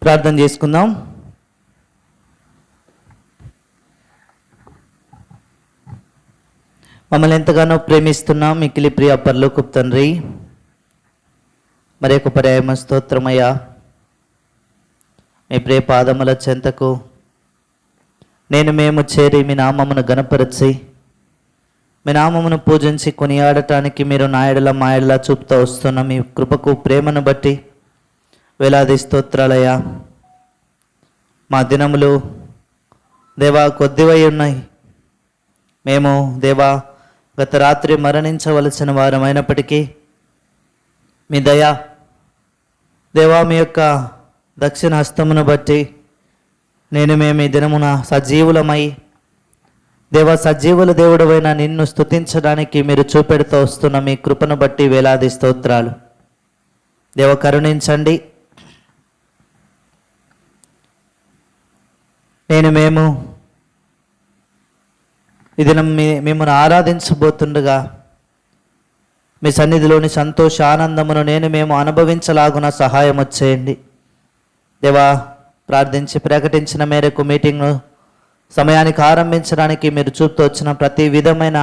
ప్రార్థన చేసుకుందాం. మమ్మల్ని ఎంతగానో ప్రేమిస్తున్నాం మిక్కిలి ప్రియ పరలోకపు తండ్రి, మరొక పర్యాయమ స్తోత్రమయ్యా. మీ ప్రియ పాదముల చెంతకు మేము చేరి మీ నామమును గణపరచి మీ నామమును పూజించి కొనియాడటానికి మీరు నాయడల మాయడలా చూపుతూ వస్తున్న మీ కృపకు ప్రేమను బట్టి వేలాది స్తోత్రాలయ్యా. మా దినములు దేవా కొద్దివై ఉన్నాయి. మేము దేవా గత రాత్రి మరణించవలసిన వారమైనప్పటికీ మీ దయా దేవా మీ యొక్క దక్షిణ హస్తమును బట్టి మేము ఈ దినమున సజీవులమై దేవా సజీవుల దేవుడవైన నిన్ను స్తుతించడానికి మీరు చూపెడుతూ వస్తున్న మీ కృపను బట్టి వేలాది స్తోత్రాలు. దేవ కరుణించండి. మేము ఈ దినం మిమ్మల్ని ఆరాధించబోతుండగా మీ సన్నిధిలోని సంతోష ఆనందమును మేము అనుభవించలాగున సహాయం వచ్చేయండి దేవా. ప్రార్థించి ప్రకటించిన మేరకు మీటింగ్ను సమయానికి ఆరంభించడానికి మీరు చూపుతూ వచ్చిన ప్రతి విధమైన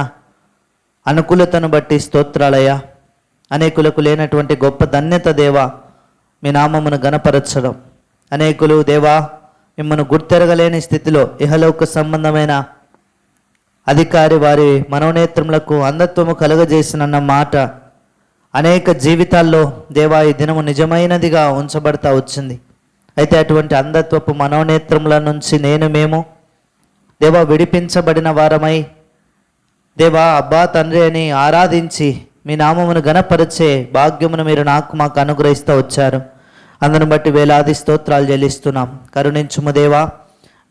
అనుకూలతను బట్టి స్తోత్రాలయ్యా. అనేకులకు లేనటువంటి గొప్ప ధన్యత దేవా మీ నామమును గణపరచడం. అనేకులు దేవా మిమ్మల్ని గుర్తెరగలేని స్థితిలో ఇహలోక సంబంధమైన అధికారి వారి మనోనేత్రములకు అంధత్వము కలుగజేసినన్న మాట అనేక జీవితాల్లో దేవా ఈ దినము నిజమైనదిగా ఉంచబడతా వచ్చింది. అయితే అటువంటి అంధత్వపు మనోనేత్రముల నుంచి మేము దేవా విడిపించబడిన వారమై దేవా అబ్బా తండ్రి అని ఆరాధించి మీ నామమును గణపరిచే భాగ్యమును మీరు మాకు అనుగ్రహిస్తూ వచ్చారు. అందును బట్టి వేలాది స్తోత్రాలు చెల్లిస్తున్నాం. కరుణించుము దేవా.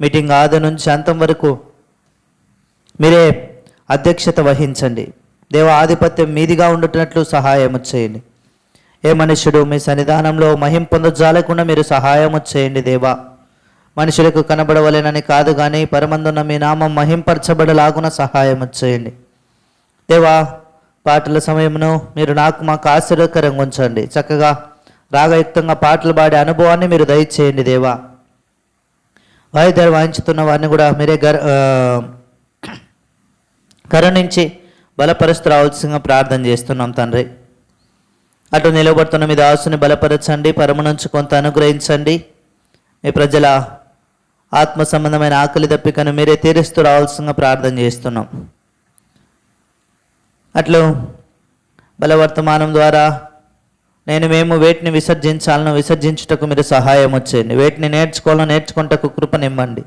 మీటింగ్ ఆది నుంచి అంతం వరకు మీరే అధ్యక్షత వహించండి దేవా. ఆధిపత్యం మీదిగా ఉండుతున్నట్లు సహాయం చేయండి. ఏ మనుషుడు మీ సన్నిధానంలో మహిం పొందజాలకుండా మీరు సహాయం చేయండి దేవా. మనుషులకు కనబడవలేనని కాదు కానీ పరమందున్న మీ నామం మహింపరచబడలాగున సహాయం చేయండి దేవా. పాటల సమయమును మీరు మాకు ఆశీర్వదకరంగా ఉంచండి. చక్కగా రాగయుక్తంగా పాటలు పాడే అనుభవాన్ని మీరు దయచేయండి దేవా. వాయిద్యాలు వాయించుతున్న వారిని కూడా మీరే కరుణించి బలపరుస్తూ రావాల్సిందిగా ప్రార్థన చేస్తున్నాం తండ్రి. అటు నిలబడుతున్న మీ దాసుని బలపరచండి, పరమ నుంచి కొంత అనుగ్రహించండి. మీ ప్రజల ఆత్మ సంబంధమైన ఆకలి దప్పికను మీరే తీరుస్తూ రావాల్సిందిగా ప్రార్థన చేస్తున్నాం. అట్లు బలవర్తమానం ద్వారా మేము వేటిని విసర్జించాలను విసర్జించుటకు మీరు సహాయం వచ్చేయండి. వేటిని నేర్చుకుంటకు కృపనివ్వండి.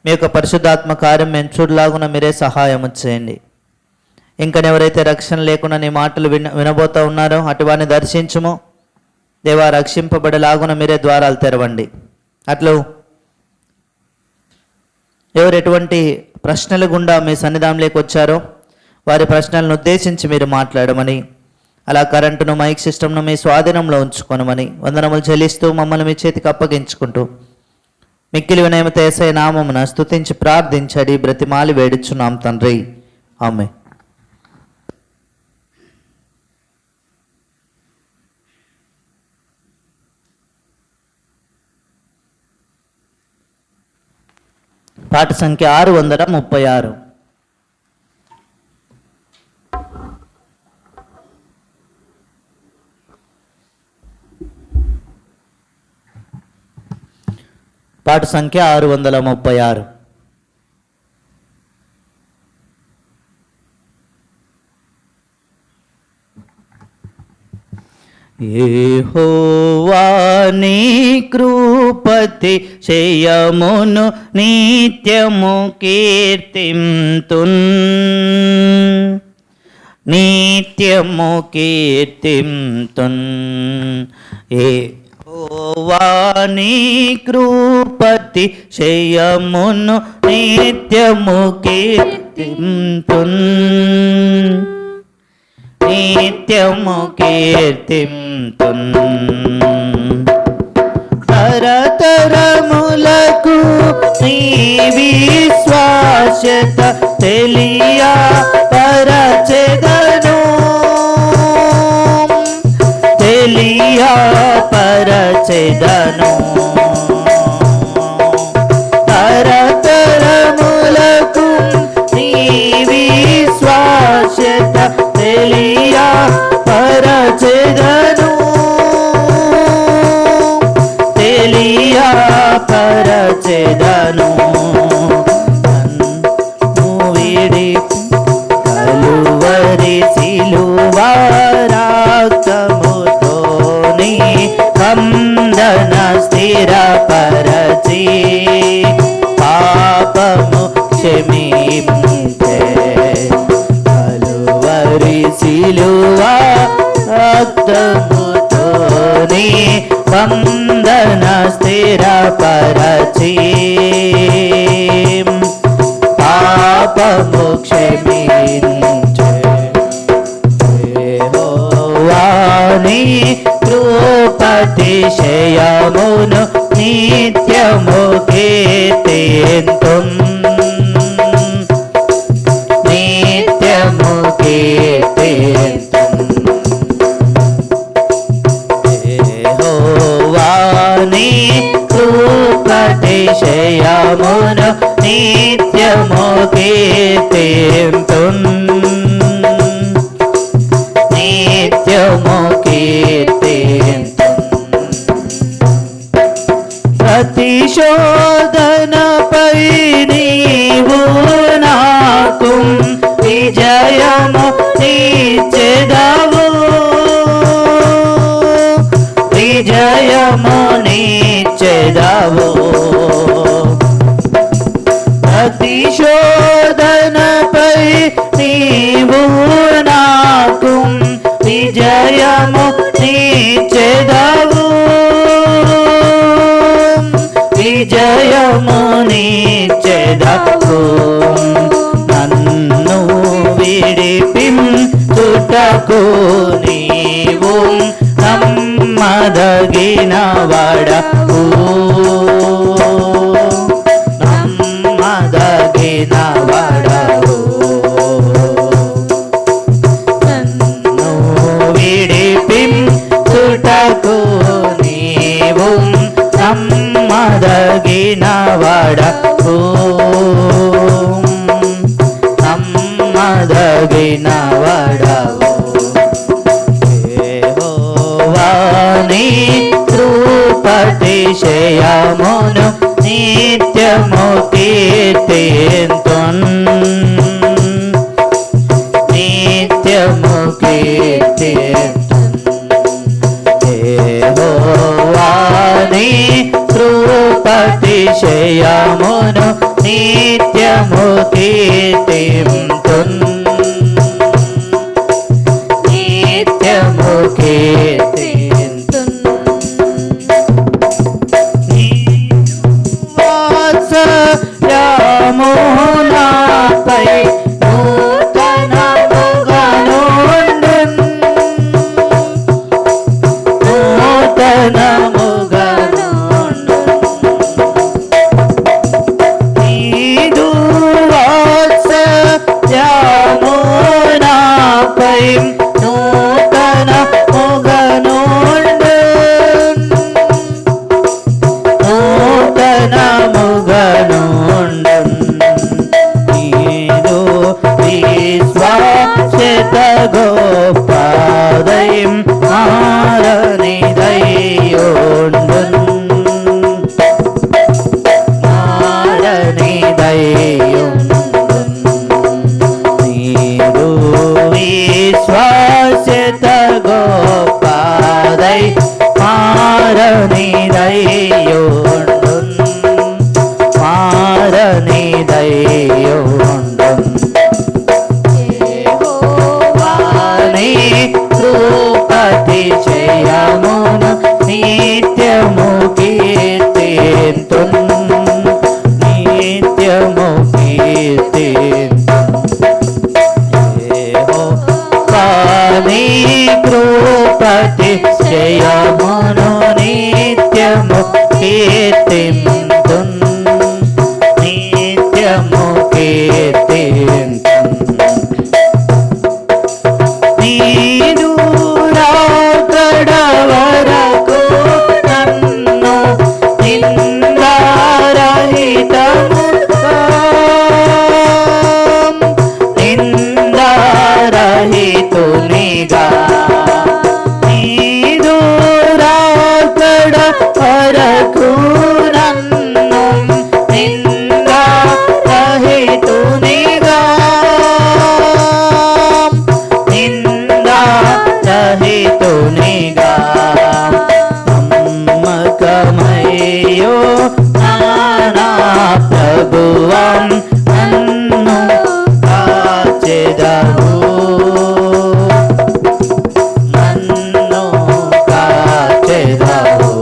మీ యొక్క పరిశుద్ధాత్మ కార్యం మేము చూడలాగున మీరే సహాయం వచ్చేయండి. ఇంకనెవరైతే రక్షణ లేకుండా నీ మాటలు వినబోతూ ఉన్నారో అటువారిని దర్శించుము దేవా. రక్షింపబడేలాగున మీరే ద్వారాలు తెరవండి. అట్లు ఎవరు ఎటువంటి ప్రశ్నలు గుండా మీ సన్నిధానంలోకి వచ్చారో వారి ప్రశ్నలను ఉద్దేశించి మీరు మాట్లాడమని, అలా కరెంటును మైక్ సిస్టమ్ను మీ స్వాధీనంలో ఉంచుకోనమని వందనములు చెల్లిస్తూ మమ్మల్ని మీ చేతికి అప్పగించుకుంటూ మిక్కిలి వినయమతో యేసయ్య నామమున స్తుతించి ప్రార్థించడి బ్రతిమాలి వేడుచున్నాం తండ్రి. ఆమేన్. పాట సంఖ్య 636. పాట సంఖ్య 636. యెహోవా నీ కృపతి చేయమును నిత్యము కీర్తింతున్, నిత్యము కీర్తింతున్. యెహోవా నీ కృపతి చేయమును నిత్యము కీర్తింతున్, నిత్యము కీర్తింతున్. తరతరములకు నీ విశ్వాస్యత తెలియా పరచెదను, తెలియా పరచెదను. పరచెదను తెలియపరచెదను నన్ను విడి కలువరి సిలువ రక్తముతోని వందన స్థిరపరచి పాపము క్షమించే కలువరి సిలువ రక్తముతోని వందన స్థిరపరచి పాపము క్షమించే యెహోవాని కృపతిశయమును నిత్యము కీర్తింతున్ నిత్యము కీర్తింతున్ యెహోవాని కృపతిశయమును నిత్యము కీర్తింతున్ నిత్యము కీర్తింతున్ ప్రతిశోధనపై నీవు నాకు విజయము నీచెదవు విజయము నీచెదవు ప్రతిశోధనపై నీవు నాకు విజయము నీచెదవు విజయము నీచెదవు నన్ను విడిపించుటకు నీవు నమ్మదగిన వాడవు నమ్మదగిన వాడవు నన్ను విడిపించుటకు నీవు నమ్మదగిన వాడవు నమ్మదగిన వాడవు యెహోవాని కృపతిశయమును నిత్యము కీర్తింతున్ నిత్యము కీర్తింతున్ యెహోవాని కృపతిశయమును నిత్యము కీర్తింతున్ నిత్యము కీర్తింతున్ వాత్సల్యము నాపై నూతనముగా నుండున్ నూతనముగా నుండున్ నీదు వాత్సల్యము నాపై నూతనముగా నుండున్ నూతనముగా నుండున్ నీదు విశ్వాస్యత గొప్పదయం మారనిదయుండున్ మారనిదయుండున్ నీదు విశ్వాస్యత గొప్పదై మారనిదయుండున్ మారనిదయుండున్ యెహోవాని కృపతిశయమును నిత్యము కీర్తింతున్ నిత్యము కీర్తింతున్ యెహోవాని కృపతిశయమును నిత్యము కీర్తింతున్ నిత్యము కీర్తింతున్ నీదు రాకడ వరకు నన్ను నిందారహితముగా నిందారహితునిగా రహితునిగా నమ్మకమయ్యో నా ప్రభువం నన్ను కాచెదవు నన్ను కాచెదవు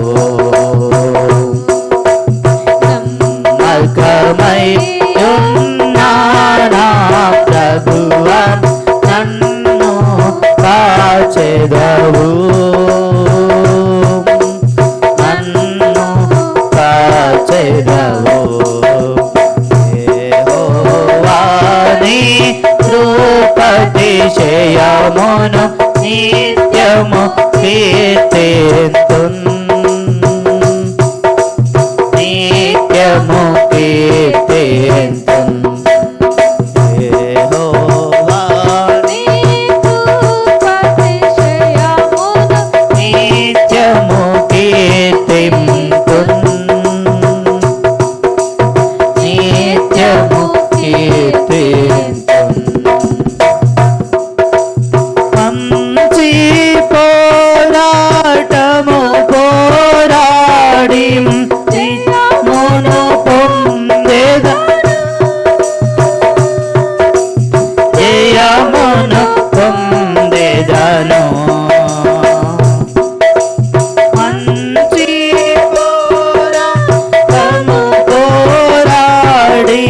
నమ్మకమయ్యో నా ప్రభువం నన్ను కాచెదవు నన్ను కాచెదవు యెహోవా నీ కృపాతిశయమును నిత్యము కీర్తింతున్ నిత్యము కీర్తింతున్ యెహోవా నీ కృపాతిశయమును నిత్యము కీర్తింతున్ నిత్యము కీర్తింతున్ మంచి పోరాటము పోరాడి జయమును పొందెదను జయమును పొందెదను మంచి పోరాటము పోరాడి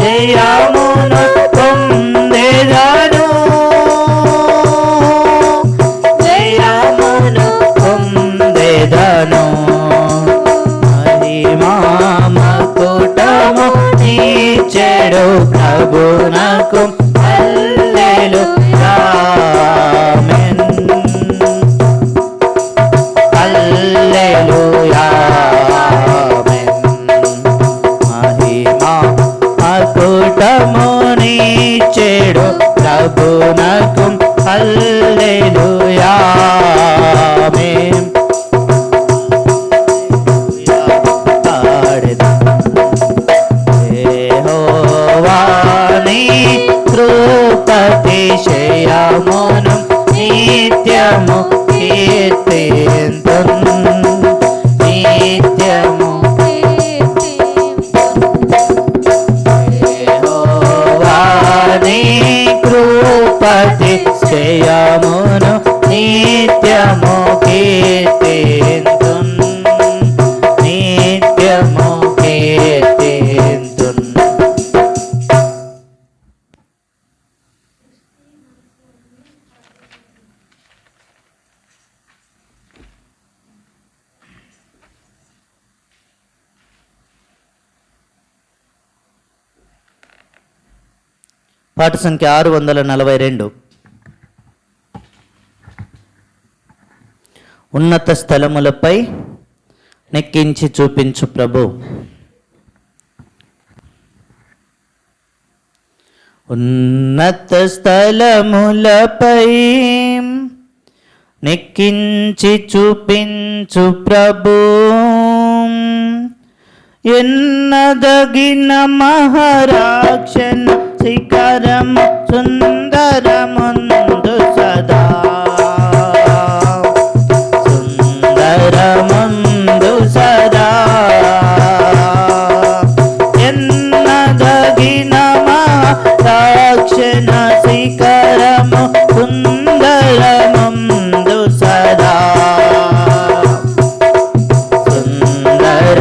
జయమును పొందెదను జయమును పొందెదను మహిమామకుటము నీచెడు ప్రభునకు హల్లెలూయా ఆమేన్ హల్లెలూయా ఆమేన్ మహిమామకుటము నీచెడు ప్రభునకు హల్లెలూయా ఆమేన్ యెహోవా నీ కృపాతిశయమును నిత్యము కీర్తింతున్ నిత్యము యెహోవా నీ కృపాతిశయమును నిత్యము కీర్తింతున్ నిత్యము కీర్తింతున్ పాట సంఖ్య 642. ఉన్నత స్థలములపై నెక్కించి చూపించు ప్రభు. ఉన్నత స్థలములపై నెక్కించి చూపించు ప్రభు. ఎన్నదగిన మహారాక్షణ శిఖరం సుందరముందు సదా సుందరముందు సదా ఎన్నదగిన మహారాక్షణ శిఖరము సుందరముందు సదా సుందరముందు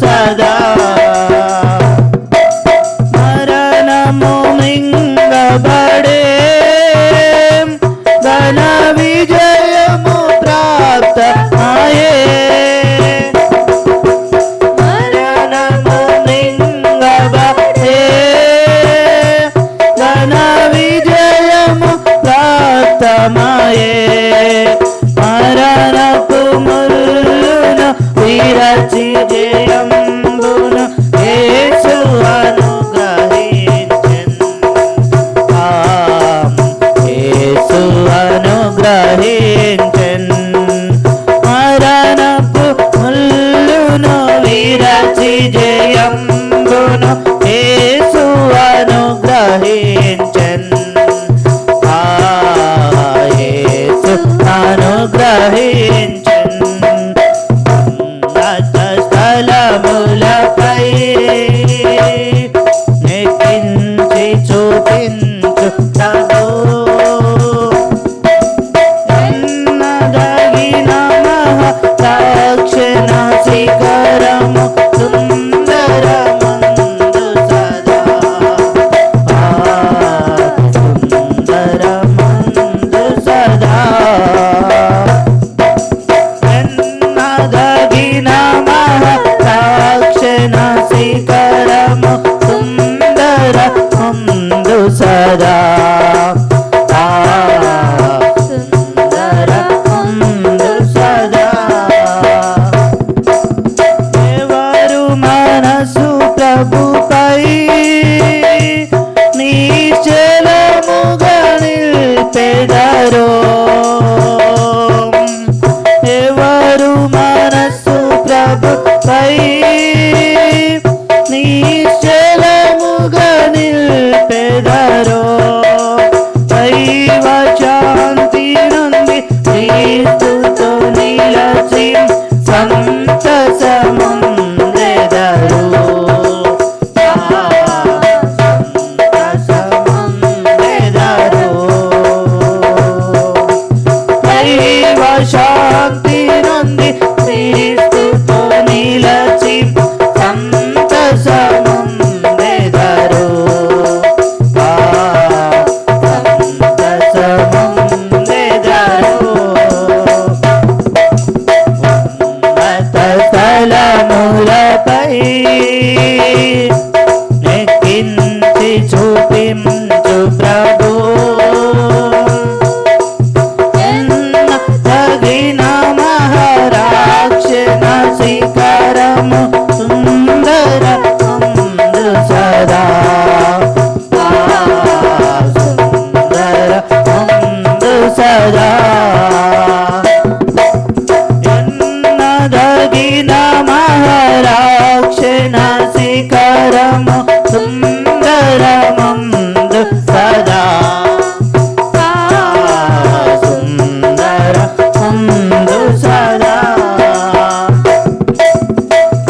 సదా మరణము మింగబడే ఘన విజయము ప్రాప్తమాయే మరణము మింగబడే ఘన విజయము ప్రాప్తమాయే మరణపు ముల్లును విరచి జయంబును యేసు అనుగ్రహించెను. యేసు అనుగ్రహించెను. మరణపు ముల్లును విరచి జయంబును యేసు అనుగ్రహించెను. యేసు శాంతి నుండి క్రీస్తుతో నిలచి సంతసముందెదరు. సంతసముందెదరు. ఉన్నత స్థలములపై నెక్కించి చూపించు ప్రభు. తగిన మహారాక్షణ శిఖరము సుందర ముందు సదా. సుందర ముందు సదా. ఎన్నదగిన మహారాక్షణ శిఖరము సుందర ముందు సదా. సుందర ముందు సదా.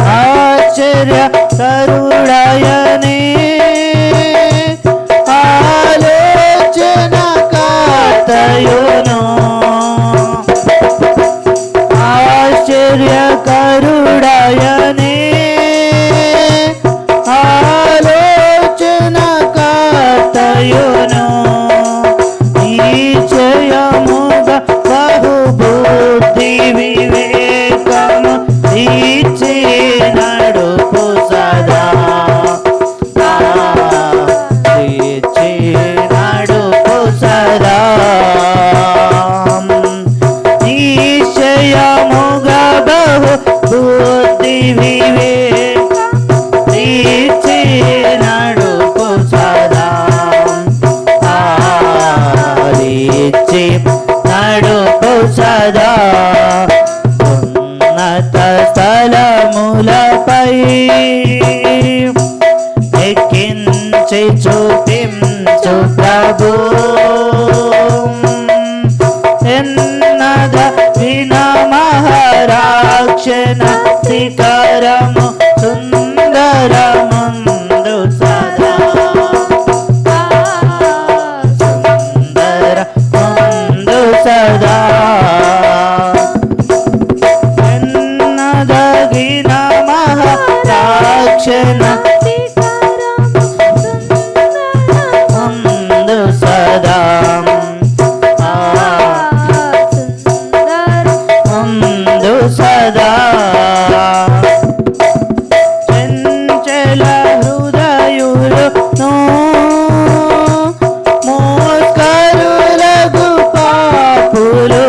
ఆశ్చర్య కరుడయనే ఆలోచన కర్తయును. ఆశ్చర్య కరుడయనే ఆలోచన కర్తయును. నిశ్చయముగా బహుబుద్ధి వివేకము ఇచ్చి నడుపు సదా. ఇచ్చి నడుపు సదా. నిశ్చయముగా బహుబుద్ధి వివేకము ఇచ్చి నడుపు సదా. ఇచ్చి నడుపు సదా. ఉన్నత స్థలములపై ఎక్కించి చూపించు ప్రభు. ఎన్నద విన మహారాక్షణ శిఖరము సుందర ముందు సదా. సుందర ముందు సదా. ఎన్నదగిన మహారాక్షణ ముందు సదా. ముందు సదా. చంచల హృదయులను మోస్కరులకు పాపులు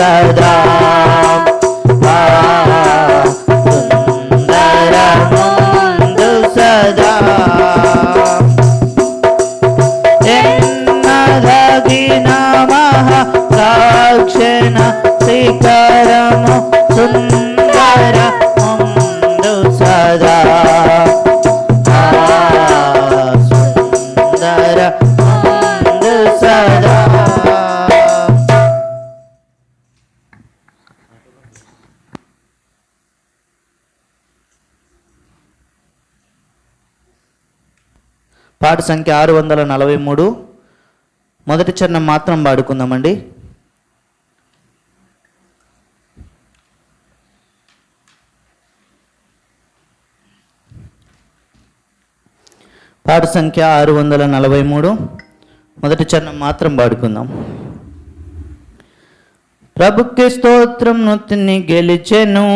సదా సుందరముందు సదా ఎన్నదగిన మహాక్షణ శిఖరము సుందరముందు సదా సుందరముందు సదా. పాట సంఖ్య 643. మొదటి చరణం మాత్రం పాడుకుందామండి. పాట సంఖ్య 643. మొదటి చరణం మాత్రం పాడుకుందాం. ప్రభుకి స్తోత్రం నొత్తిని గెలిచెను,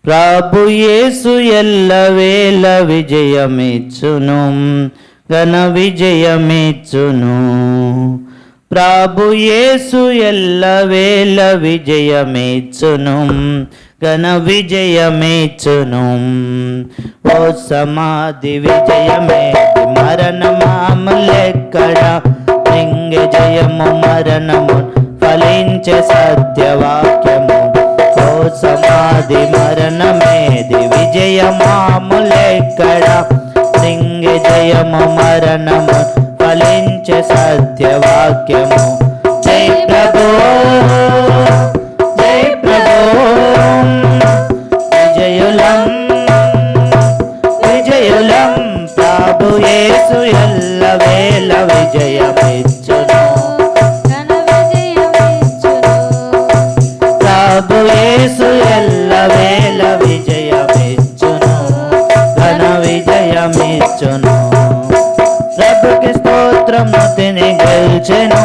ప్రభు యేసు ఎల్లవేళ విజయమిచ్చును, ఘన విజయమిచ్చును. ప్రభు యేసు ఎల్లవేళ విజయమిచ్చును, ఘన విజయమిచ్చును. ఓ సమాధి విజయమేది, మరణమాములెక్కడ, లింగ జయము మరణము ఫలించే సత్యవాక్యము. ఓ సమాధి మరణమేది, విజయమాములెక్కడ, లింగ జయము మరణము ఫలించే సత్యవాక్యము. జై ప్రభు జై ప్రభు విజయులం విజయులం. ప్రభు యేసు ఎల్లవేళ విజయమిచ్చును, ప్రభు యేసు ఎల్లవేళ విజయమిచ్చును, ఘన విజయమిచ్చును. ప్రభుకి స్తోత్రము తిని గెలిచెను,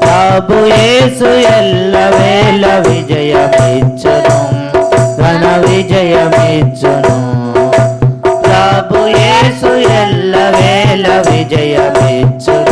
ప్రభు యేసు ఎల్లవేళ విజయమిచ్చును, ఘన విజయమిచ్చును. ప్రభు యేసు ఎల్లవేళ విజయమిచ్చును,